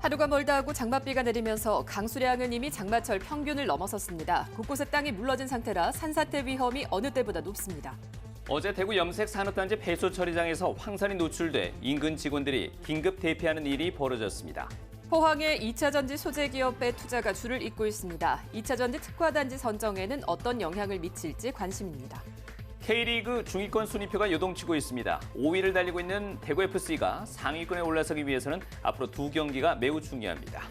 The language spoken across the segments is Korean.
하루가 멀다 하고 장맛비가 내리면서 강수량은 이미 장마철 평균을 넘어섰습니다. 곳곳에 땅이 물러진 상태라 산사태 위험이 어느 때보다 높습니다. 어제 대구 염색산업단지 폐수 처리장에서 황산이 노출돼 인근 직원들이 긴급 대피하는 일이 벌어졌습니다. 포항의 2차 전지 소재 기업의 투자가 줄을 잇고 있습니다. 2차 전지 특화단지 선정에는 어떤 영향을 미칠지 관심입니다. K리그 중위권 순위표가 요동치고 있습니다. 5위를 달리고 있는 대구FC가 상위권에 올라서기 위해서는 앞으로 2경기가 매우 중요합니다.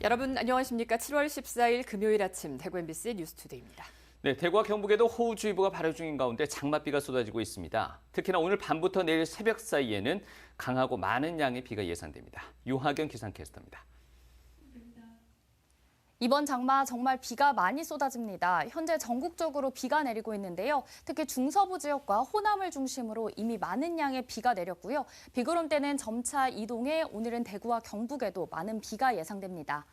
여러분 안녕하십니까? 7월 14일 금요일 아침 대구 MBC 뉴스투데이입니다. 네, 대구와 경북에도 호우주의보가 발효 중인 가운데 장맛비가 쏟아지고 있습니다. 특히나 오늘 밤부터 내일 새벽 사이에는 강하고 많은 양의 비가 예상됩니다. 유하경 기상캐스터입니다. 이번 장마 정말 비가 많이 쏟아집니다. 현재 전국적으로 비가 내리고 있는데요. 특히 중서부 지역과 호남을 중심으로 이미 많은 양의 비가 내렸고요. 비구름대는 점차 이동해 오늘은 대구와 경북에도 많은 비가 예상됩니다.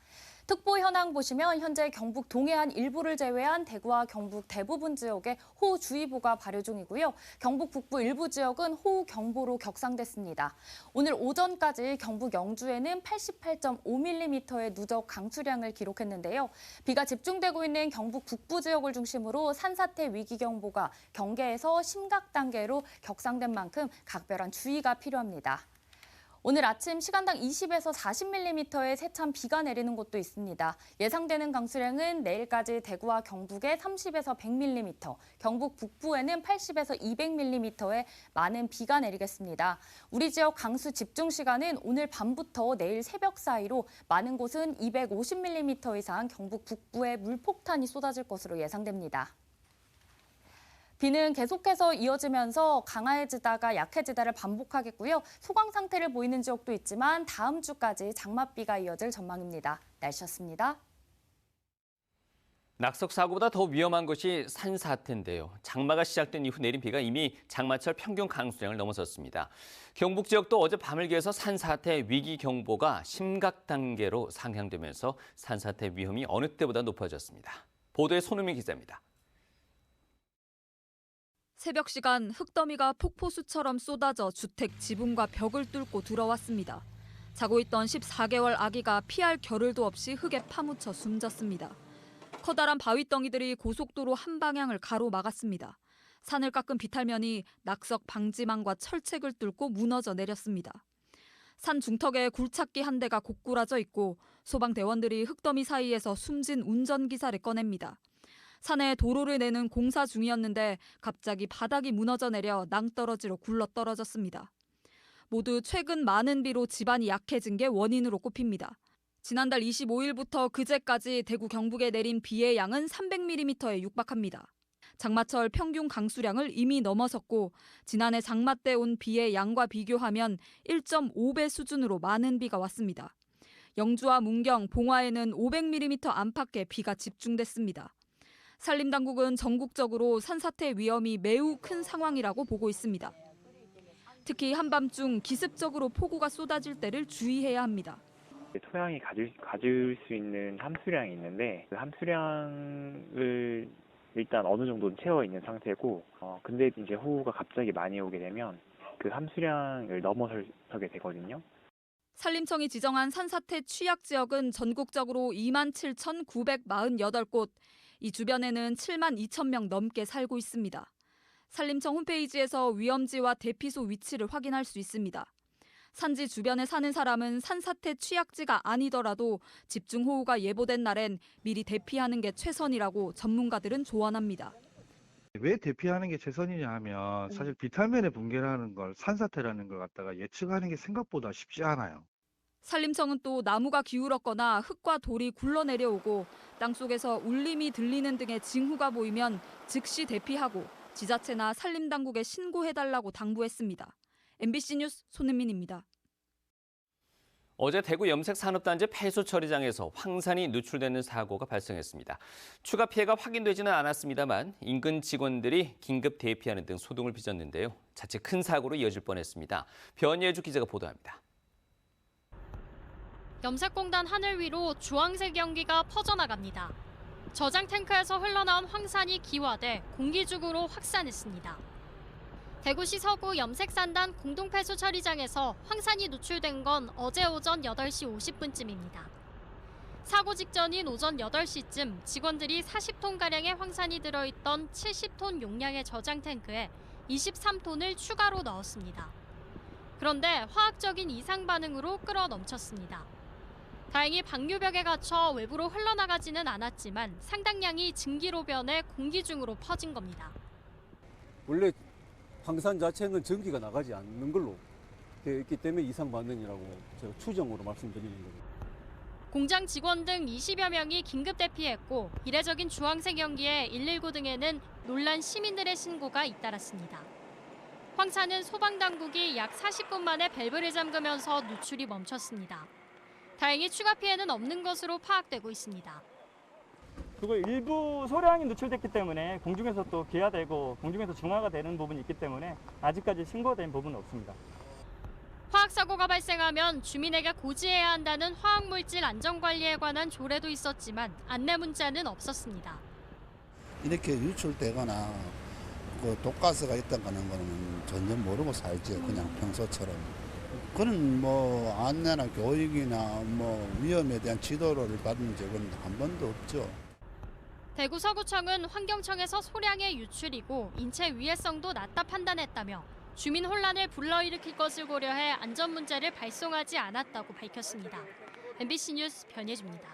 특보 현황 보시면 현재 경북 동해안 일부를 제외한 대구와 경북 대부분 지역에 호우주의보가 발효 중이고요. 경북 북부 일부 지역은 호우경보로 격상됐습니다. 오늘 오전까지 경북 영주에는 88.5mm의 누적 강수량을 기록했는데요. 비가 집중되고 있는 경북 북부 지역을 중심으로 산사태 위기경보가 경계에서 심각 단계로 격상된 만큼 각별한 주의가 필요합니다. 오늘 아침 시간당 20에서 40mm의 세찬 비가 내리는 곳도 있습니다. 예상되는 강수량은 내일까지 대구와 경북에 30에서 100mm, 경북 북부에는 80에서 200mm의 많은 비가 내리겠습니다. 우리 지역 강수 집중 시간은 오늘 밤부터 내일 새벽 사이로 많은 곳은 250mm 이상 경북 북부에 물폭탄이 쏟아질 것으로 예상됩니다. 비는 계속해서 이어지면서 강해지다가 약해지다를 반복하겠고요. 소강 상태를 보이는 지역도 있지만 다음 주까지 장맛비가 이어질 전망입니다. 날씨였습니다. 낙석 사고보다 더 위험한 것이 산사태인데요. 장마가 시작된 이후 내린 비가 이미 장마철 평균 강수량을 넘어섰습니다. 경북 지역도 어제 밤을 기해서 산사태 위기 경보가 심각 단계로 상향되면서 산사태 위험이 어느 때보다 높아졌습니다. 보도에 손흥민 기자입니다. 새벽 시간 흙더미가 폭포수처럼 쏟아져 주택 지붕과 벽을 뚫고 들어왔습니다. 자고 있던 14개월 아기가 피할 겨를도 없이 흙에 파묻혀 숨졌습니다. 커다란 바위덩이들이 고속도로 한 방향을 가로막았습니다. 산을 깎은 비탈면이 낙석 방지망과 철책을 뚫고 무너져 내렸습니다. 산 중턱에 굴착기 한 대가 고꾸라져 있고 소방대원들이 흙더미 사이에서 숨진 운전기사를 꺼냅니다. 산에 도로를 내는 공사 중이었는데 갑자기 바닥이 무너져 내려 낭떠러지로 굴러떨어졌습니다. 모두 최근 많은 비로 집안이 약해진 게 원인으로 꼽힙니다. 지난달 25일부터 그제까지 대구 경북에 내린 비의 양은 300mm에 육박합니다. 장마철 평균 강수량을 이미 넘어섰고 지난해 장마 때 온 비의 양과 비교하면 1.5배 수준으로 많은 비가 왔습니다. 영주와 문경, 봉화에는 500mm 안팎의 비가 집중됐습니다. 산림당국은 전국적으로 산사태 위험이 매우 큰 상황이라고 보고 있습니다. 특히 한밤중 기습적으로 폭우가 쏟아질 때를 주의해야 합니다. 토양이 가질 수 있는 함수량이 있는데 그 함수량을 일단 어느 정도는 채워 있는 상태고 근데 이제 호우가 갑자기 많이 오게 되면 그 함수량을 넘어서게 되거든요. 산림청이 지정한 산사태 취약 지역은 전국적으로 27,948곳, 이 주변에는 7만 2천 명 넘게 살고 있습니다. 산림청 홈페이지에서 위험지와 대피소 위치를 확인할 수 있습니다. 산지 주변에 사는 사람은 산사태 취약지가 아니더라도 집중호우가 예보된 날엔 미리 대피하는 게 최선이라고 전문가들은 조언합니다. 왜 대피하는 게 최선이냐 하면 사실 비탈면의 붕괴라는 걸 산사태라는 걸 갖다가 예측하는 게 생각보다 쉽지 않아요. 산림청은 또 나무가 기울었거나 흙과 돌이 굴러내려오고 땅속에서 울림이 들리는 등의 징후가 보이면 즉시 대피하고 지자체나 산림당국에 신고해달라고 당부했습니다. MBC 뉴스 손은민입니다. 어제 대구 염색산업단지 폐수 처리장에서 황산이 누출되는 사고가 발생했습니다. 추가 피해가 확인되지는 않았습니다만 인근 직원들이 긴급 대피하는 등 소동을 빚었는데요. 자칫 큰 사고로 이어질 뻔했습니다. 변예주 기자가 보도합니다. 염색공단 하늘 위로 주황색 연기가 퍼져나갑니다. 저장 탱크에서 흘러나온 황산이 기화돼 공기중으로 확산했습니다. 대구시 서구 염색산단 공동폐수 처리장에서 황산이 노출된 건 어제 오전 8시 50분쯤입니다. 사고 직전인 오전 8시쯤 직원들이 40톤가량의 황산이 들어있던 70톤 용량의 저장 탱크에 23톤을 추가로 넣었습니다. 그런데 화학적인 이상 반응으로 끓어 넘쳤습니다. 다행히 방류벽에 갇혀 외부로 흘러나가지는 않았지만 상당량이 증기로 변해 공기 중으로 퍼진 겁니다. 원래 황산 자체는 전기가 나가지 않는 걸로 되어 있기 때문에 이상 반응이라고 제가 추정으로 말씀드리는 겁니다. 공장 직원 등 20여 명이 긴급 대피했고 이례적인 주황색 연기에 119 등에는 놀란 시민들의 신고가 잇따랐습니다. 황산은 소방당국이 약 40분 만에 밸브를 잠그면서 누출이 멈췄습니다. 다행히 추가 피해는 없는 것으로 파악되고 있습니다. 그리고 일부 소량이 누출됐기 때문에 공중에서 또 기화되고 공중에서 중화가 되는 부분이 있기 때문에 아직까지 신고된 부분은 없습니다. 화학사고가 발생하면 주민에게 고지해야 한다는 화학물질 안전관리에 관한 조례도 있었지만 안내 문자는 없었습니다. 이렇게 유출되거나 그 독가스가 있다는 거는 전혀 모르고 살죠. 그냥 평소처럼. 그런 뭐 안내나 교육이나 뭐 위험에 대한 지도를 받은 적은 한 번도 없죠. 대구 서구청은 환경청에서 소량의 유출이고 인체 위해성도 낮다 판단했다며 주민 혼란을 불러일으킬 것을 고려해 안전 문제를 발송하지 않았다고 밝혔습니다. MBC 뉴스 변예주입니다.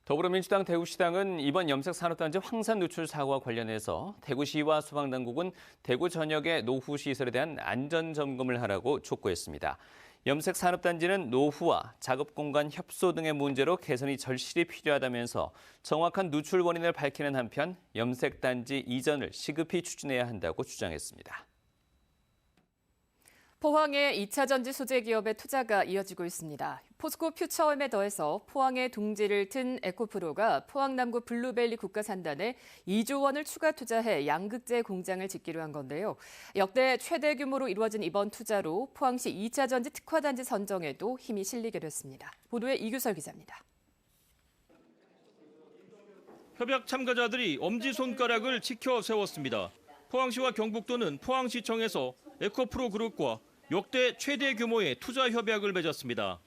더불어민주당 대구시당은 이번 염색산업단지 황산 누출 사고와 관련해서 대구시와 소방당국은 대구 전역의 노후시설에 대한 안전점검을 하라고 촉구했습니다. 염색산업단지는 노후와 작업공간 협소 등의 문제로 개선이 절실히 필요하다면서 정확한 누출 원인을 밝히는 한편 염색단지 이전을 시급히 추진해야 한다고 주장했습니다. 포항의 2차 전지 소재 기업의 투자가 이어지고 있습니다. 포스코 퓨처홈에 더해서 포항의 둥지를 튼 에코프로가 포항 남구 블루벨리 국가산단에 2조 원을 추가 투자해 양극재 공장을 짓기로 한 건데요. 역대 최대 규모로 이루어진 이번 투자로 포항시 2차 전지 특화단지 선정에도 힘이 실리게 됐습니다. 보도에 이규설 기자입니다. 협약 참가자들이 엄지손가락을 치켜 세웠습니다. 포항시와 경북도는 포항시청에서 에코프로 그룹과 역대 최대 규모의 투자 협약을 맺었습니다.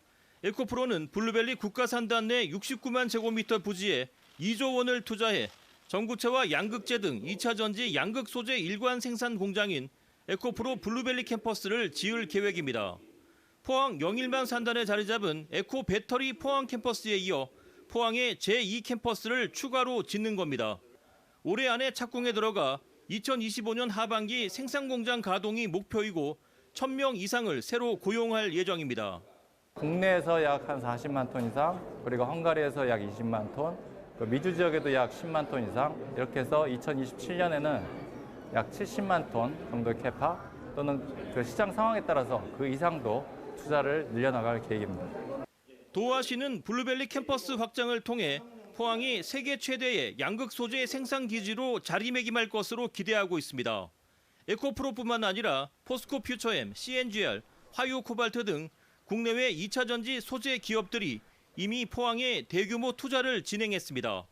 에코프로는 블루벨리 국가산단 내 69만 제곱미터 부지에 2조 원을 투자해 전구체와 양극재 등 2차 전지 양극 소재 일관 생산 공장인 에코프로 블루벨리 캠퍼스를 지을 계획입니다. 포항 영일만 산단에 자리 잡은 에코 배터리 포항 캠퍼스에 이어 포항의 제2 캠퍼스를 추가로 짓는 겁니다. 올해 안에 착공에 들어가 2025년 하반기 생산 공장 가동이 목표이고 1,000명 이상을 새로 고용할 예정입니다. 국내에서 약 한 40만 톤 이상, 그리고 헝가리에서 약 20만 톤, 미주 지역에도 약 10만 톤 이상, 이렇게 해서 2027년에는 약 70만 톤 정도의 캐파 또는 그 시장 상황에 따라서 그 이상도 투자를 늘려나갈 계획입니다. 도화시는 블루벨리 캠퍼스 확장을 통해 포항이 세계 최대의 양극 소재 생산 기지로 자리매김할 것으로 기대하고 있습니다. 에코프로뿐만 아니라 포스코 퓨처엠, CNGR, 화유 코발트 등 국내외 2차 전지 소재 기업들이 이미 포항에 대규모 투자를 진행했습니다.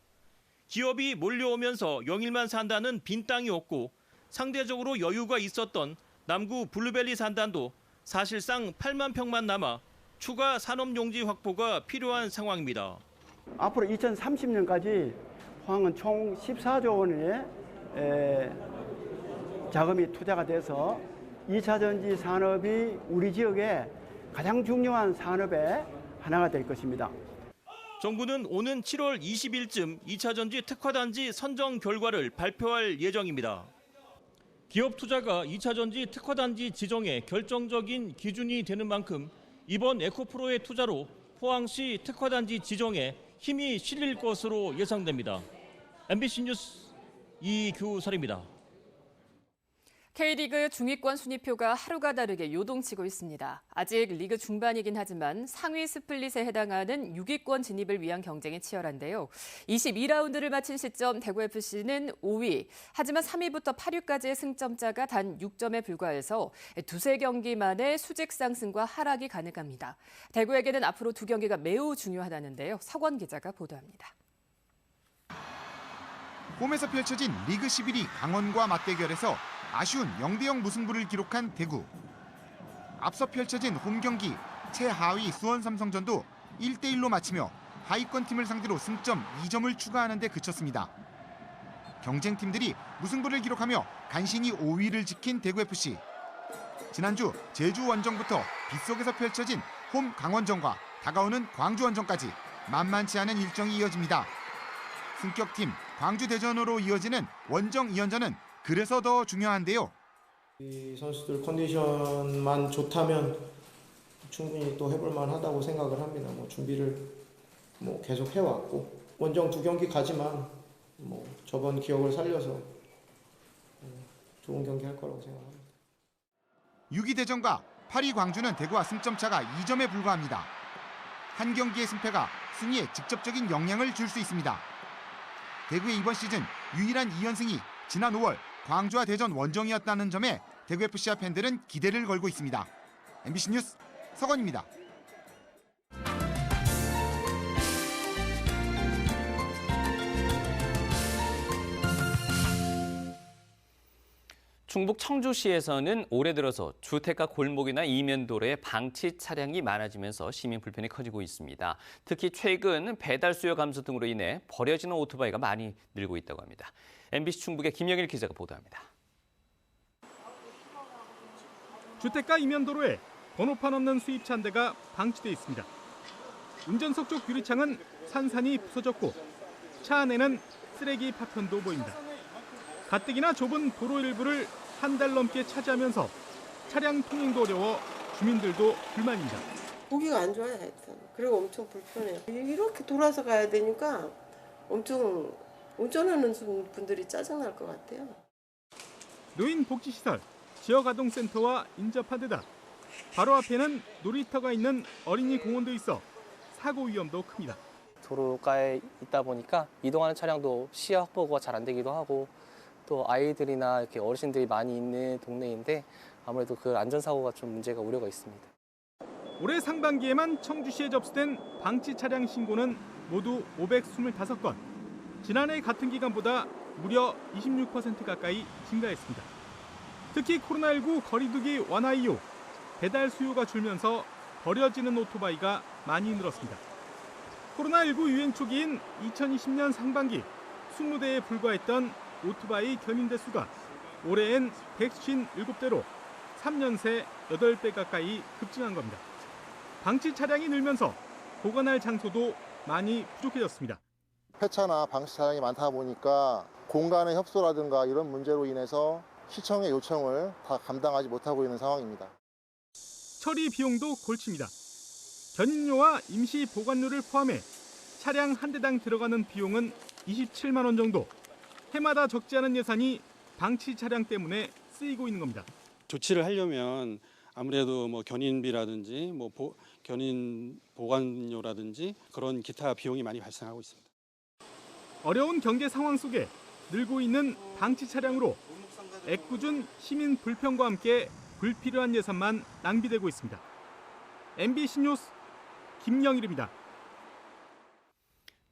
기업이 몰려오면서 영일만 산단은 빈 땅이 없고 상대적으로 여유가 있었던 남구 블루벨리 산단도 사실상 8만 평만 남아 추가 산업용지 확보가 필요한 상황입니다. 앞으로 2030년까지 포항은 총 14조 원의 자금이 투자가 돼서 2차 전지 산업이 우리 지역의 가장 중요한 산업의 하나가 될 것입니다. 정부는 오는 7월 20일쯤 2차 전지 특화단지 선정 결과를 발표할 예정입니다. 기업 투자가 2차 전지 특화단지 지정에 결정적인 기준이 되는 만큼 이번 에코프로의 투자로 포항시 특화단지 지정에 힘이 실릴 것으로 예상됩니다. MBC 뉴스 이규설입니다. K리그 중위권 순위표가 하루가 다르게 요동치고 있습니다. 아직 리그 중반이긴 하지만 상위 스플릿에 해당하는 6위권 진입을 위한 경쟁이 치열한데요. 22라운드를 마친 시점 대구FC는 5위. 하지만 3위부터 8위까지의 승점차가 단 6점에 불과해서 두세 경기 만에 수직 상승과 하락이 가능합니다. 대구에게는 앞으로 두 경기가 매우 중요하다는데요. 석원 기자가 보도합니다. 홈에서 펼쳐진 리그 11위 강원과 맞대결에서 아쉬운 0대0 무승부를 기록한 대구. 앞서 펼쳐진 홈 경기 최하위 수원 삼성전도 1대1로 마치며 하위권 팀을 상대로 승점 2점을 추가하는 데 그쳤습니다. 경쟁팀들이 무승부를 기록하며 간신히 5위를 지킨 대구FC. 지난주 제주 원정부터 빗속에서 펼쳐진 홈 강원전과 다가오는 광주 원정까지 만만치 않은 일정이 이어집니다. 승격팀 광주 대전으로 이어지는 원정 2연전은 그래서 더 중요한데요. 이 선수들 컨디션만 좋다면 충분히 또 해볼 만하다고 생각을 합니다. 준비를 계속 해왔고 원정 2경기 가지만 저번 기억을 살려서 좋은 경기 할 거라고 생각합니다. 6위 대전과 8위 광주는 대구와 승점 차가 2점에 불과합니다. 한 경기의 승패가 순위에 직접적인 영향을 줄 수 있습니다. 대구의 이번 시즌 유일한 2연승이 지난 5월 광주와 대전 원정이었다는 점에 대구FC와 팬들은 기대를 걸고 있습니다. MBC 뉴스 서건입니다. 충북 청주시에서는 올해 들어서 주택가 골목이나 이면도로에 방치 차량이 많아지면서 시민 불편이 커지고 있습니다. 특히 최근 배달 수요 감소 등으로 인해 버려지는 오토바이가 많이 늘고 있다고 합니다. MBC 충북의 김영일 기자가 보도합니다. 주택가 이면도로에 번호판 없는 수입차 한 대가 방치돼 있습니다. 운전석 쪽 유리창은 산산이 부서졌고 차 안에는 쓰레기 파편도 보입니다. 가뜩이나 좁은 도로 일부를 한 달 넘게 차지하면서 차량 통행도 어려워 주민들도 불만입니다. 보기가 안 좋아요, 하여튼. 그리고 엄청 불편해요. 이렇게 돌아서 가야 되니까 엄청 운전하는 분들이 짜증날 것 같아요. 노인복지시설, 지역아동센터와 인접한 데다 바로 앞에는 놀이터가 있는 어린이 공원도 있어 사고 위험도 큽니다. 도로가에 있다 보니까 이동하는 차량도 시야 확보가 잘 안 되기도 하고 또 아이들이나 이렇게 어르신들이 많이 있는 동네인데 아무래도 그 안전사고가 좀 문제가 우려가 있습니다. 올해 상반기에만 청주시에 접수된 방치 차량 신고는 모두 525건. 지난해 같은 기간보다 무려 26% 가까이 증가했습니다. 특히 코로나19 거리두기 완화 이후 배달 수요가 줄면서 버려지는 오토바이가 많이 늘었습니다. 코로나19 유행 초기인 2020년 상반기 20대에 불과했던 오토바이 견인대 수가 올해엔 157대로 3년 새 8배 가까이 급증한 겁니다. 방치 차량이 늘면서 보관할 장소도 많이 부족해졌습니다. 폐차나 방치 차량이 많다 보니까 공간의 협소라든가 이런 문제로 인해서 시청의 요청을 다 감당하지 못하고 있는 상황입니다. 처리 비용도 골치입니다. 견인료와 임시 보관료를 포함해 차량 한 대당 들어가는 비용은 27만 원 정도. 해마다 적지 않은 예산이 방치 차량 때문에 쓰이고 있는 겁니다. 조치를 하려면 아무래도 견인비라든지 견인 보관료라든지 그런 기타 비용이 많이 발생하고 있습니다. 어려운 경제 상황 속에 늘고 있는 방치 차량으로 애꿎은 시민 불평과 함께 불필요한 예산만 낭비되고 있습니다. MBC 뉴스 김영일입니다.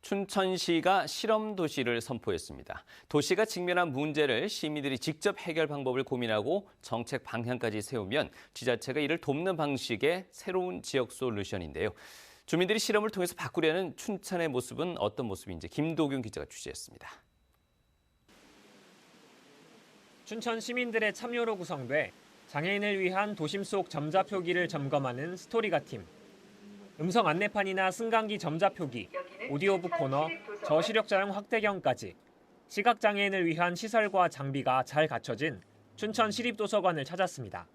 춘천시가 실험 도시를 선포했습니다. 도시가 직면한 문제를 시민들이 직접 해결 방법을 고민하고 정책 방향까지 세우면 지자체가 이를 돕는 방식의 새로운 지역 솔루션인데요. 주민들이 실험을 통해서 바꾸려는 춘천의 모습은 어떤 모습인지 김도균 기자가 취재했습니다. 춘천 시민들의 참여로 구성돼 장애인을 위한 도심 속 점자표기를 점검하는 스토리가 팀. 음성 안내판이나 승강기 점자표기, 오디오북 코너, 저시력자용 확대경까지 시각장애인을 위한 시설과 장비가 잘 갖춰진 춘천 시립도서관을 찾았습니다.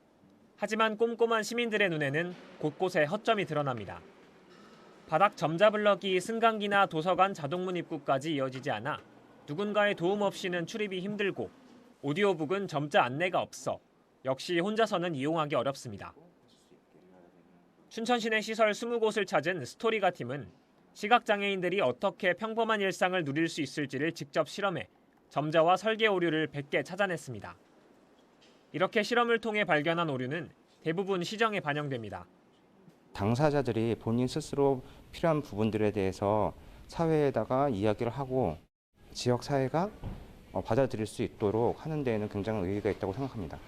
하지만 꼼꼼한 시민들의 눈에는 곳곳에 허점이 드러납니다. 바닥 점자블럭이 승강기나 도서관 자동문 입구까지 이어지지 않아 누군가의 도움 없이는 출입이 힘들고 오디오북은 점자 안내가 없어 역시 혼자서는 이용하기 어렵습니다. 춘천 시내 시설 20곳을 찾은 스토리가 팀은 시각장애인들이 어떻게 평범한 일상을 누릴 수 있을지를 직접 실험해 점자와 설계 오류를 100개 찾아냈습니다. 이렇게 실험을 통해 발견한 오류는 대부분 시정에 반영됩니다. 당사자들이 본인 스스로 필요한 부분들에 대해서 사회에다가 이야기를 하고 지역 사회가 받아들일 수 있도록 하는 데에는 굉장히 의의가 있다고 생각합니다.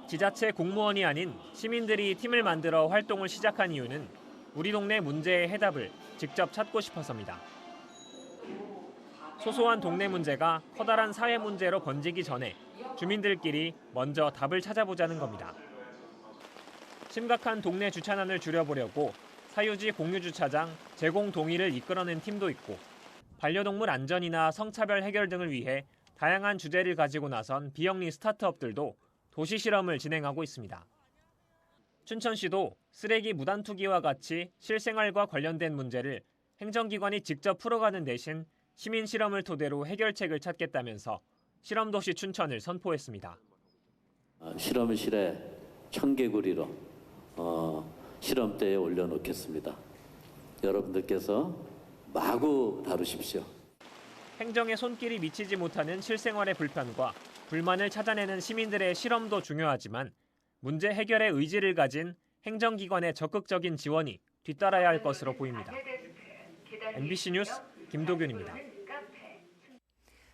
지자체 공무원이 아닌 시민들이 팀을 만들어 활동을 시작한 이유는 우리 동네 문제의 해답을 직접 찾고 싶어서입니다. 소소한 동네 문제가 커다란 사회 문제로 번지기 전에 주민들끼리 먼저 답을 찾아보자는 겁니다. 심각한 동네 주차난을 줄여보려고 사유지 공유주차장 제공 동의를 이끌어낸 팀도 있고 반려동물 안전이나 성차별 해결 등을 위해 다양한 주제를 가지고 나선 비영리 스타트업들도 도시 실험을 진행하고 있습니다. 춘천시도 쓰레기 무단 투기와 같이 실생활과 관련된 문제를 행정기관이 직접 풀어가는 대신 시민 실험을 토대로 해결책을 찾겠다면서 실험도시 춘천을 선포했습니다. 실험실에 청개구리로 실험대에 올려놓겠습니다. 여러분들께서 마구 다루십시오. 행정의 손길이 미치지 못하는 실생활의 불편과 불만을 찾아내는 시민들의 실험도 중요하지만 문제 해결의 의지를 가진 행정기관의 적극적인 지원이 뒤따라야 할 것으로 보입니다. MBC 뉴스 김도균입니다.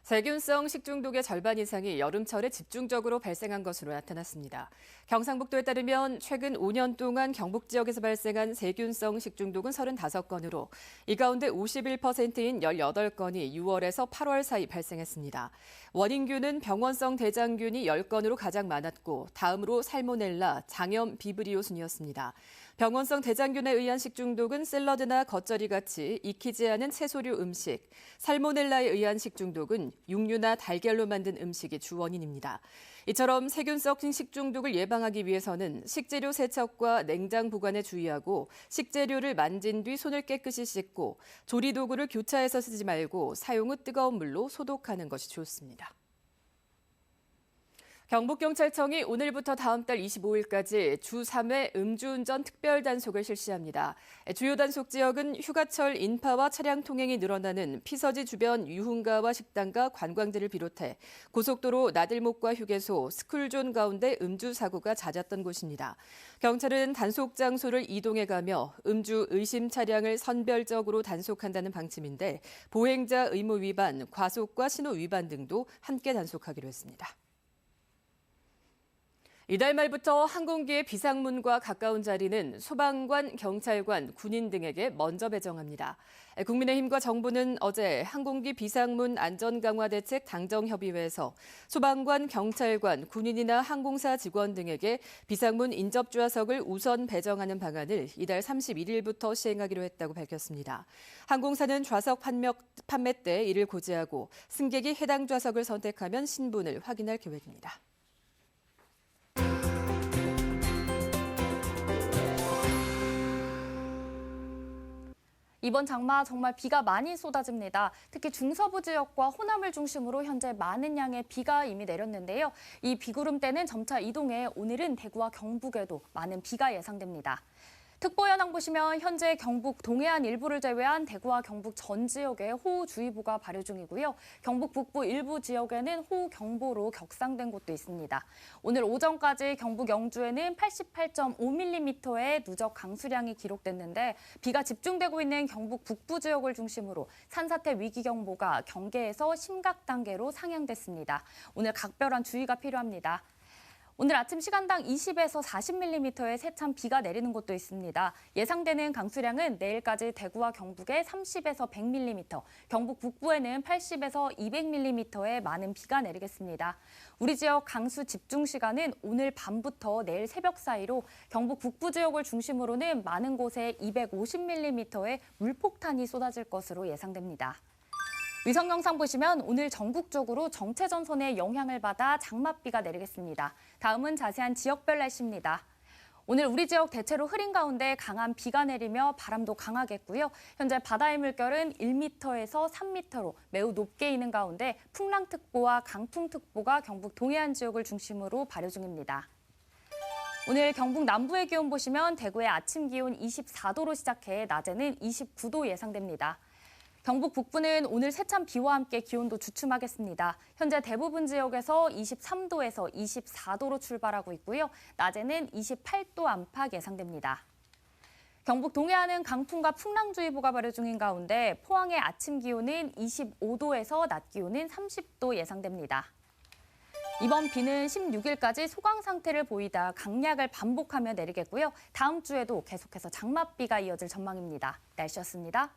세균성 식중독의 절반 이상이 여름철에 집중적으로 발생한 것으로 나타났습니다. 경상북도에 따르면 최근 5년 동안 경북 지역에서 발생한 세균성 식중독은 35건으로 이 가운데 51%인 18건이 6월에서 8월 사이 발생했습니다. 원인균은 병원성 대장균이 10건으로 가장 많았고 다음으로 살모넬라, 장염, 비브리오 순이었습니다. 병원성 대장균에 의한 식중독은 샐러드나 겉절이 같이 익히지 않은 채소류 음식, 살모넬라에 의한 식중독은 육류나 달걀로 만든 음식이 주 원인입니다. 이처럼 세균성 식중독을 예방하기 위해서는 식재료 세척과 냉장 보관에 주의하고 식재료를 만진 뒤 손을 깨끗이 씻고 조리도구를 교차해서 쓰지 말고 사용 후 뜨거운 물로 소독하는 것이 좋습니다. 경북경찰청이 오늘부터 다음 달 25일까지 주 3회 음주운전 특별단속을 실시합니다. 주요 단속 지역은 휴가철 인파와 차량 통행이 늘어나는 피서지 주변 유흥가와 식당과 관광지를 비롯해 고속도로 나들목과 휴게소, 스쿨존 가운데 음주 사고가 잦았던 곳입니다. 경찰은 단속 장소를 이동해가며 음주 의심 차량을 선별적으로 단속한다는 방침인데 보행자 의무 위반, 과속과 신호 위반 등도 함께 단속하기로 했습니다. 이달 말부터 항공기의 비상문과 가까운 자리는 소방관, 경찰관, 군인 등에게 먼저 배정합니다. 국민의힘과 정부는 어제 항공기 비상문 안전 강화 대책 당정협의회에서 소방관, 경찰관, 군인이나 항공사 직원 등에게 비상문 인접 좌석을 우선 배정하는 방안을 이달 31일부터 시행하기로 했다고 밝혔습니다. 항공사는 좌석 판매 때 이를 고지하고 승객이 해당 좌석을 선택하면 신분을 확인할 계획입니다. 이번 장마 정말 비가 많이 쏟아집니다. 특히 중서부 지역과 호남을 중심으로 현재 많은 양의 비가 이미 내렸는데요. 이 비구름대는 점차 이동해 오늘은 대구와 경북에도 많은 비가 예상됩니다. 특보 현황 보시면 현재 경북 동해안 일부를 제외한 대구와 경북 전 지역에 호우주의보가 발효 중이고요. 경북 북부 일부 지역에는 호우경보로 격상된 곳도 있습니다. 오늘 오전까지 경북 영주에는 88.5mm의 누적 강수량이 기록됐는데 비가 집중되고 있는 경북 북부 지역을 중심으로 산사태 위기경보가 경계에서 심각 단계로 상향됐습니다. 오늘 각별한 주의가 필요합니다. 오늘 아침 시간당 20에서 40mm의 세찬 비가 내리는 곳도 있습니다. 예상되는 강수량은 내일까지 대구와 경북에 30에서 100mm, 경북 북부에는 80에서 200mm의 많은 비가 내리겠습니다. 우리 지역 강수 집중 시간은 오늘 밤부터 내일 새벽 사이로 경북 북부 지역을 중심으로는 많은 곳에 250mm의 물폭탄이 쏟아질 것으로 예상됩니다. 위성 영상 보시면 오늘 전국적으로 정체전선의 영향을 받아 장맛비가 내리겠습니다. 다음은 자세한 지역별 날씨입니다. 오늘 우리 지역 대체로 흐린 가운데 강한 비가 내리며 바람도 강하겠고요. 현재 바다의 물결은 1m에서 3m로 매우 높게 있는 가운데 풍랑특보와 강풍특보가 경북 동해안 지역을 중심으로 발효 중입니다. 오늘 경북 남부의 기온 보시면 대구의 아침 기온 24도로 시작해 낮에는 29도 예상됩니다. 경북 북부는 오늘 세찬 비와 함께 기온도 주춤하겠습니다. 현재 대부분 지역에서 23도에서 24도로 출발하고 있고요. 낮에는 28도 안팎 예상됩니다. 경북 동해안은 강풍과 풍랑주의보가 발효 중인 가운데 포항의 아침 기온은 25도에서 낮 기온은 30도 예상됩니다. 이번 비는 16일까지 소강 상태를 보이다 강약을 반복하며 내리겠고요. 다음 주에도 계속해서 장맛비가 이어질 전망입니다. 날씨였습니다.